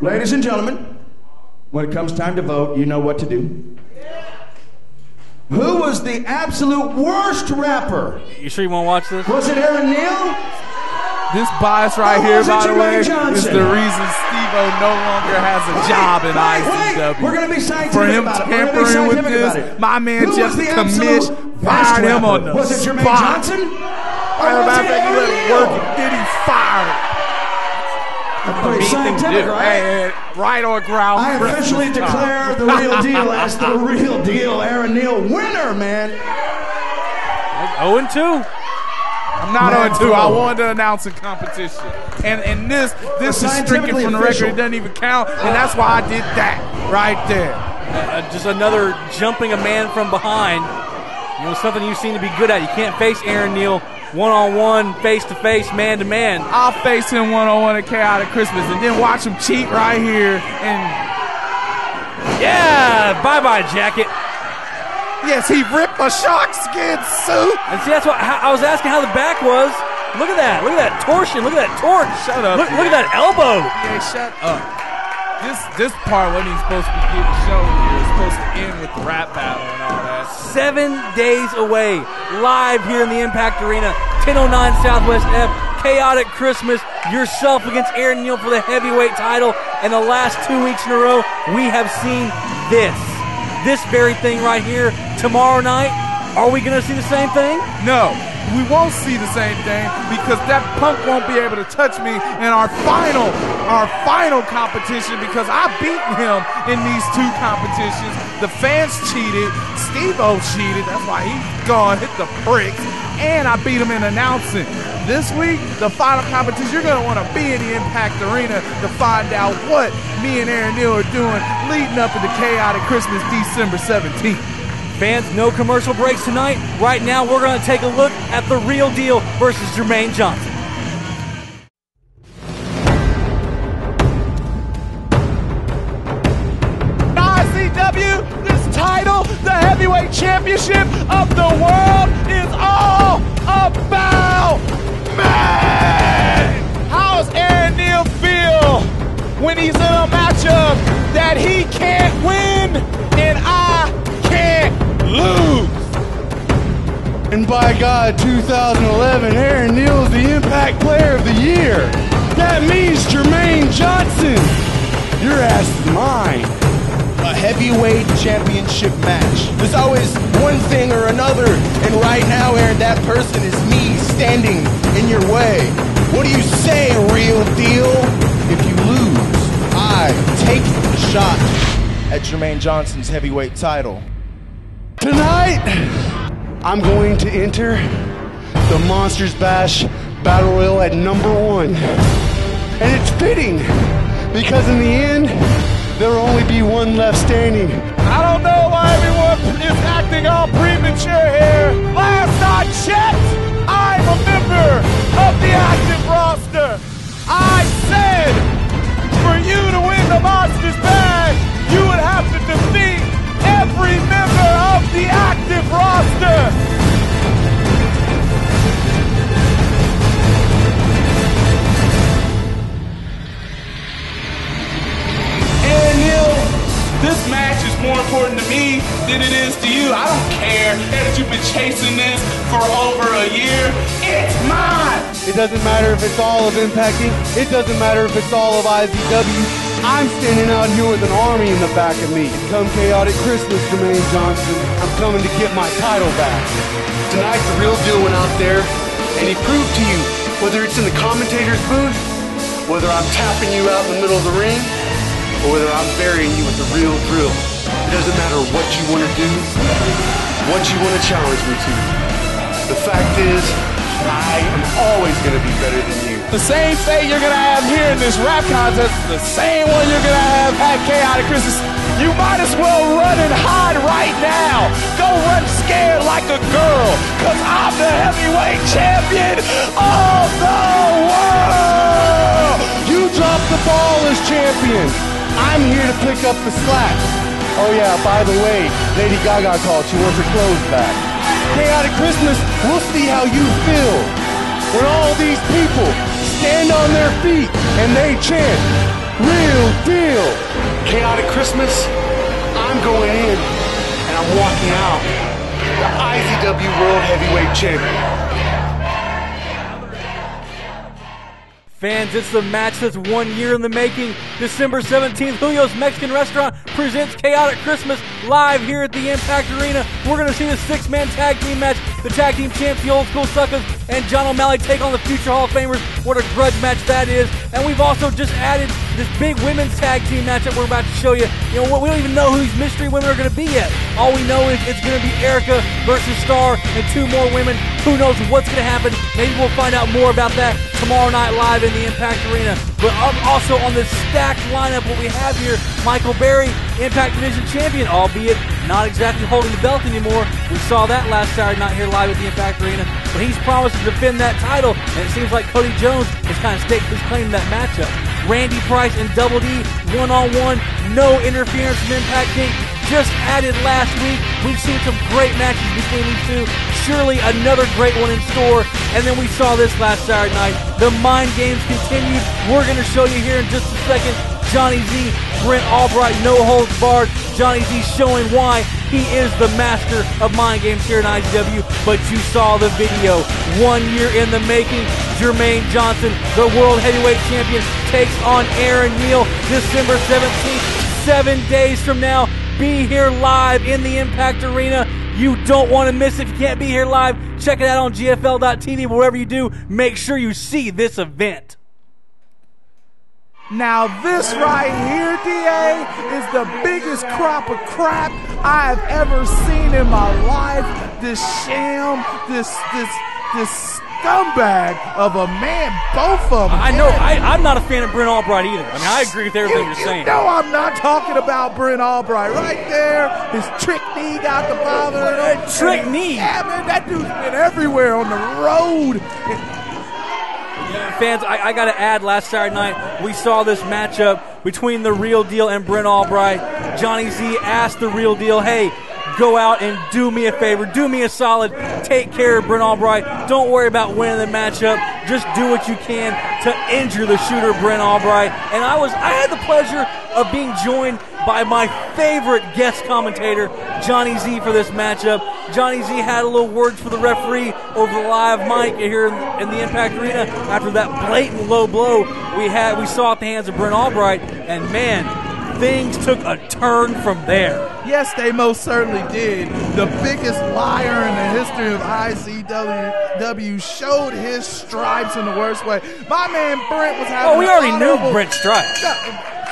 Ladies and gentlemen, when it comes time to vote, you know what to do. Who was the absolute worst rapper? You sure you want to watch this? Was it Aaron Neal? This bias right here, by the way, Johnson? is the reason Steve-O no longer has a job in IZW. We're going to be scientific For him about it. tampering with this, my man just commissioned, fired him on the Was it Jermaine spot. Johnson? Matter of fact, he let him work and then he fired. That's pretty scientific, right? Hey, right on ground. I officially declare the real deal as the real deal. Aaron Neal, winner, man. 0-2. I'm not on 2. I wanted to announce a competition. And this is stricken from the record. It doesn't even count. And that's why I did that right there. Just another jumping a man from behind. You know, something you seem to be good at. You can't face Aaron Neal one-on-one, face-to-face, man-to-man. I'll face him one-on-one at Chaotic Christmas and then watch him cheat right here. And yeah, bye-bye jacket. yes, he ripped a shark skin suit. And see, that's what I was asking how the back was. Look at that. Look at that torsion. Look at that torque. Shut up. Look at that elbow. Yeah, shut up. This part wasn't even supposed to be getting shown here. It's supposed to end with the rap battle and all that. 7 days away, live here in the Impact Arena, 1009 Southwest F, Chaotic Christmas, yourself against Aaron Neal for the heavyweight title. And the last 2 weeks in a row, we have seen this very thing right here. Tomorrow night, are we going to see the same thing? No, we won't see the same thing because that punk won't be able to touch me in our final competition because I've beaten him in these 2 competitions. The fans cheated, Steve-O cheated, that's why he's gone, hit the bricks, and I beat him in announcing. This week, the final competition, you're going to want to be in the Impact Arena to find out what me and Aaron Neal are doing leading up into Chaotic Christmas December 17th. Fans, no commercial breaks tonight. Right now, we're going to take a look at the real deal versus Jermaine Johnson. IZW, this title, the heavyweight championship of the world, is all about man. How's Aaron Neal feel when he's in a matchup that he can't win and I can't lose? And by God, 2011, Aaron Neal is the Impact Player of the Year. That means Jermaine Johnson, your ass is mine. A heavyweight championship match. There's always one thing or another, and right now, Aaron, that person is me standing in your way. What do you say, real deal? If you lose, I take the shot at Jermaine Johnson's heavyweight title. Tonight, I'm going to enter the Monsters Bash Battle Royal at #1. And it's fitting, because in the end, there'll only be one left standing. I don't know why everyone is acting all premature here. Last I checked, I'm a member of the active roster. I said, for you to win the Monsters Bag, you would have to defeat every member of the active roster. Aaron Neal, this match is more important to me than it is to you. I don't care that you've been chasing this for over a year. It's mine. It doesn't matter if it's all of Impact Inc. It doesn't matter if it's all of IZW. I'm standing out here with an army in the back of me. Come Chaotic Christmas, Jermaine Johnson, I'm coming to get my title back. Tonight, the real deal went out there, and he proved to you, whether it's in the commentator's booth, whether I'm tapping you out in the middle of the ring, or whether I'm burying you with the real drill. It doesn't matter what you want to do, what you want to challenge me to. The fact is, I am always going to be better than you. The same fate you're going to have here in this rap contest, the same one you're going to have at Chaotic Christmas. You might as well run and hide right now. Go run scared like a girl, because I'm the heavyweight champion of the world. You dropped the ball as champion. I'm here to pick up the slack. Oh yeah, by the way, Lady Gaga called. She wants her clothes back. Chaotic Christmas, we'll see how you feel when all these people stand on their feet and they chant, Real deal. Chaotic Christmas, I'm going in, and I'm walking out the IZW World Heavyweight Champion. Fans, it's the match that's 1 year in the making. December 17th, Julio's Mexican Restaurant presents Chaotic Christmas live here at the Impact Arena. We're going to see the six-man tag team match. The tag team champs, the Old School Suckers, and John O'Malley take on the future Hall of Famers. What a grudge match that is. And we've also just added this big women's tag team match that we're about to show you. You know what? We don't even know who these mystery women are going to be yet. All we know is it's going to be Erica versus Star and two more women. Who knows what's going to happen? Maybe we'll find out more about that tomorrow night live in the Impact Arena. But also on this stacked lineup, what we have here, Michael Berry, Impact Division Champion, albeit not exactly holding the belt anymore. We saw that last Saturday night here live at the Impact Arena. But he's promised to defend that title, and it seems like Cody Jones has kind of staked his claim to that matchup. Randy Price and Double D, one-on-one, no interference from Impact Inc. Just added last week. We've seen some great matches between these two. Surely another great one in store. And then we saw this last Saturday night. The mind games continued. We're going to show you here in just a second. Johnny Z, Brent Albright, no holds barred. Johnny Z showing why he is the master of mind games here in IZW. But you saw the video. 1 year in the making. Jermaine Johnson, the World Heavyweight Champion, takes on Aaron Neal December 17th. 7 days from now. Be here live in the Impact Arena. You don't want to miss it. If you can't be here live, check it out on GFL.tv. Wherever you do, make sure you see this event. Now this right here, DA, is the biggest crop of crap I have ever seen in my life. This sham, this scumbag of a man, both of them. I know, I'm not a fan of Brent Albright either. I mean, I agree with everything you're saying. No, I'm not talking about Brent Albright. Right there, his trick knee got the bother. Trick knee? Yeah, man, that dude's been everywhere on the road. Fans, I got to add, last Saturday night, we saw this matchup between the Real Deal and Brent Albright. Johnny Z asked the Real Deal, hey, go out and do me a favor, do me a solid, take care of Brent Albright. Don't worry about winning the matchup. Just do what you can to injure the shooter, Brent Albright. And I had the pleasure of being joined by my favorite guest commentator, Johnny Z, for this matchup. Johnny Z had a little words for the referee over the live mic here in the Impact Arena after that blatant low blow we saw at the hands of Brent Albright. And man, things took a turn from there. Yes, they most certainly did. The biggest liar in the history of IZW showed his stripes in the worst way. My man Brent was having we already knew Brent's stripes.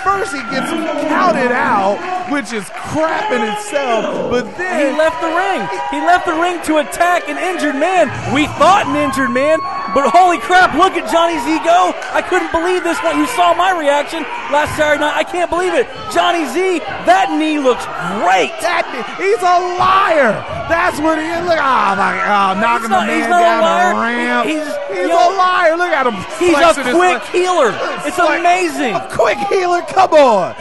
First he gets counted out, which is crap in itself, but then he left the ring. He left the ring to attack an injured man. We thought an injured man, but holy crap, look at Johnny Z go. I couldn't believe this when you saw my reaction last Saturday night. I can't believe it. Johnny Z, that knee looks great. He's a liar. That's what he is. Look, oh my God, knocking the man down the ramp. He's a liar. Look at him. He's a quick healer. It's amazing. A quick healer. Come on.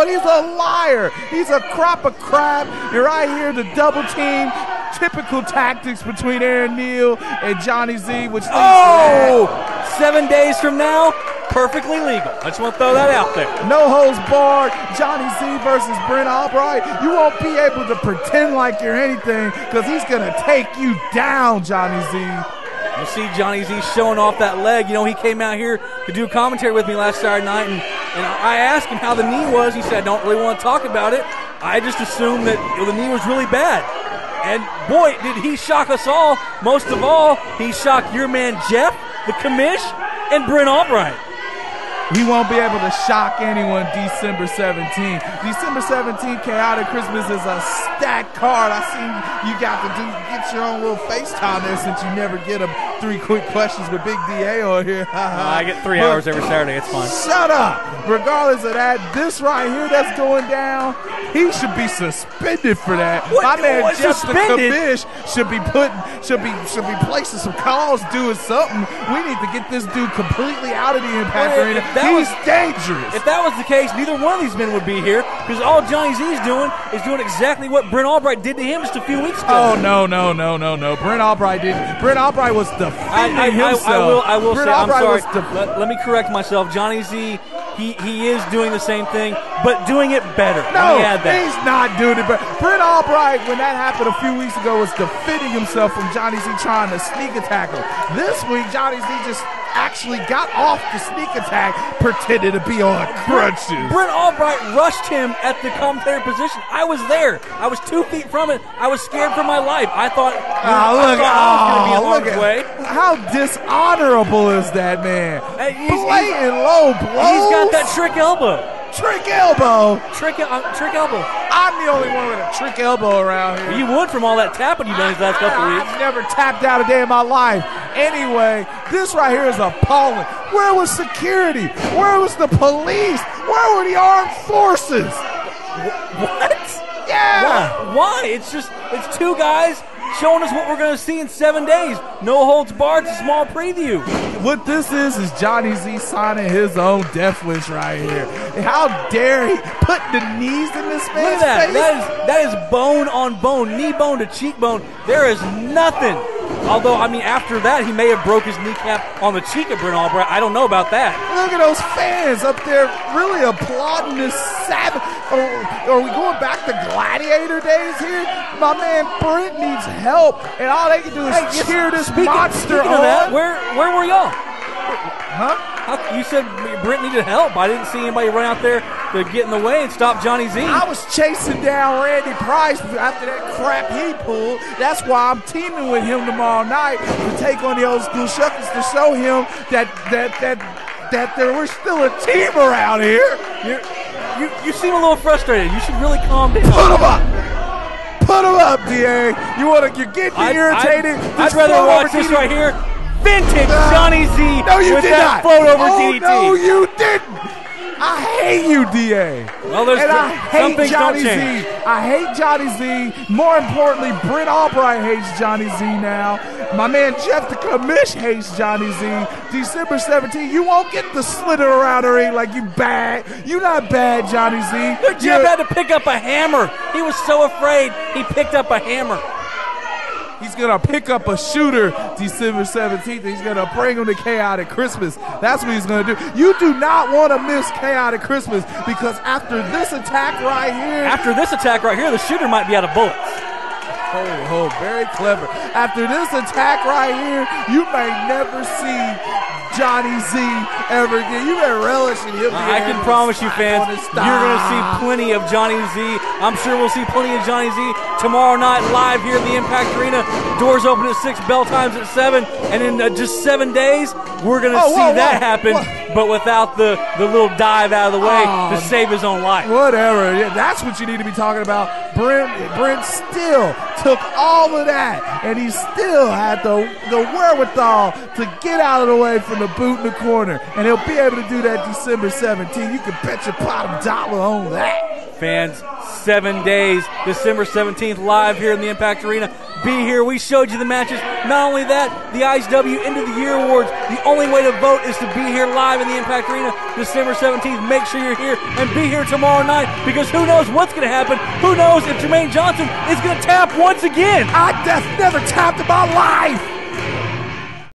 He's a liar. He's a crop of crap. You're right here, the double team. Typical tactics between Aaron Neal and Johnny Z, which 7 days from now, perfectly legal. I just want to throw that out there. No holds barred. Johnny Z versus Brent Albright. You won't be able to pretend like you're anything because he's going to take you down, Johnny Z. You see Johnny Z showing off that leg. You know, he came out here to do commentary with me last Saturday night, and I asked him how the knee was. He said, I don't really want to talk about it. I just assumed that the knee was really bad. And boy, did he shock us all. Most of all, he shocked your man Jeff, the commish, and Brent Albright. He won't be able to shock anyone December 17th. December 17th, Chaotic Christmas is a stacked card. I seen you got to get your own little FaceTime there since you never get a 3 quick questions with Big DA on here. I get 3 hours every Saturday. It's fine. Shut up. Regardless of that, this right here that's going down, he should be suspended for that. My man Jeff the commish should be placing some calls, doing something. We need to get this dude completely out of the Impact Arena. He's dangerous. If that was the case, neither one of these men would be here because all Johnny Z is doing exactly what Brent Albright did to him just a few weeks ago. Oh, no. Brent Albright didn't. Brent Albright was defending himself. I will say, I'm sorry. Let me correct myself. Johnny Z, he is doing the same thing, but doing it better. No, he's not doing it better. Brent Albright, when that happened a few weeks ago, was defending himself from Johnny Z trying to sneak attack him. This week, Johnny Z just actually got off the sneak attack, pretended to be on crutches. Brent Albright rushed him at the commentator position. I was there. I was 2 feet from it. I was scared for my life. I thought I was going to be in harm's way. How dishonorable is that man? Blatant low blows. He's got that trick elbow. Trick elbow. Trick elbow. I'm the only one with a trick elbow around here. You would from all that tapping you've done these last couple weeks. I've never tapped out a day in my life. Anyway, this right here is appalling. Where was security? Where was the police? Where were the armed forces? What? Yeah. Why? It's two guys showing us what we're going to see in 7 days. No holds barred. It's a small preview. What this is Johnny Z signing his own death wish right here. How dare he put the knees in this man's face? That is bone on bone, knee bone to cheekbone. There is nothing. Although, I mean, after that, he may have broke his kneecap on the cheek of Brent Albright. I don't know about that. Look at those fans up there really applauding this savage. Are we going back to gladiator days here? My man Brent needs help, and all they can do is cheer this monster on. Of that, where were y'all? Huh? You said Brent needed help. I didn't see anybody run out there to get in the way and stop Johnny Z. I was chasing down Randy Price after that crap he pulled. That's why I'm teaming with him tomorrow night to take on the old school shuckers to show him that we're still a team around here. You seem a little frustrated. You should really calm down. Put him up. Put him up, DA. You're getting irritated. I'd rather watch this right here. Vintage Johnny Z with that float over DDT. No, you didn't. I hate you, DA. Well, I hate Johnny Z. I hate Johnny Z. More importantly, Brent Albright hates Johnny Z now. My man Jeff the Commish hates Johnny Z. December 17th, you won't get the slitter around the ring like you bad. You not bad, Johnny Z. Jeff had to pick up a hammer. He was so afraid he picked up a hammer. He's going to pick up a shooter December 17th. He's going to bring him to Chaotic Christmas. That's what he's going to do. You do not want to miss Chaotic Christmas because after this attack right here. The shooter might be out of bullets. Oh, very clever. After this attack right here, you may never see Johnny Z ever again. You better relish in him. I can promise you, fans, you're going to see plenty of Johnny Z. I'm sure we'll see plenty of Johnny Z tomorrow night live here in the Impact Arena. Doors open at 6, bell times at 7, and in just 7 days, we're going to see that happen, but without the little dive out of the way to save his own life. Whatever. Yeah, that's what you need to be talking about. Brent still took all of that, and he still had the wherewithal to get out of the way from the boot in the corner, and he'll be able to do that December 17th. You can bet your bottom dollar on that. Fans, 7 days, December 17th, live here in the Impact Arena. Be here. We showed you the matches. Not only that, the IZW End of the Year Awards. The only way to vote is to be here live in the Impact Arena December 17th. Make sure you're here and be here tomorrow night because who knows what's going to happen. Who knows if Jermaine Johnson is going to tap once again. I never tapped in my life.